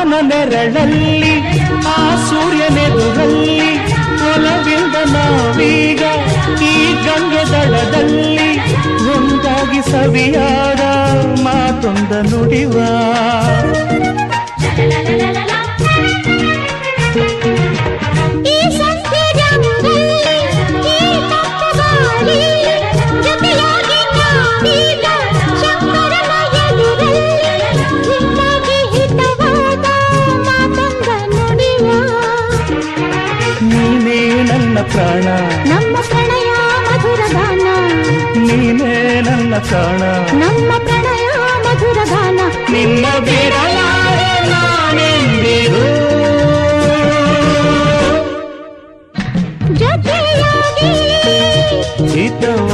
ಬಾನ ನೆರಳಲ್ಲಿ ಆ ಸೂರ್ಯನೆದುರಲ್ಲಿ ಒಲವಿಂದ ನಾವೀಗ ಈ ಗಂಗೆ ದಡದಲ್ಲಿ ಒಂದಾಗಿ ಸವಿಯಾದ ಮಾತೊಂದ ನುಡಿವ ನೀನೇ ನನ್ನ ಪ್ರಾಣ ನಮ್ಮ ಪ್ರಣಯ ಮಧುರ ಗಾನ ನೀನೇ ನನ್ನ ಪ್ರಾಣ ನಮ್ಮ ಪ್ರಣಯ ಮಧುರ ಗಾನ ನಿನ್ನ ಬಿಡಲಾರೆ ನಾನೆಂದಿರು ಜೊತೆಯಾಗಿ ಹಿತವ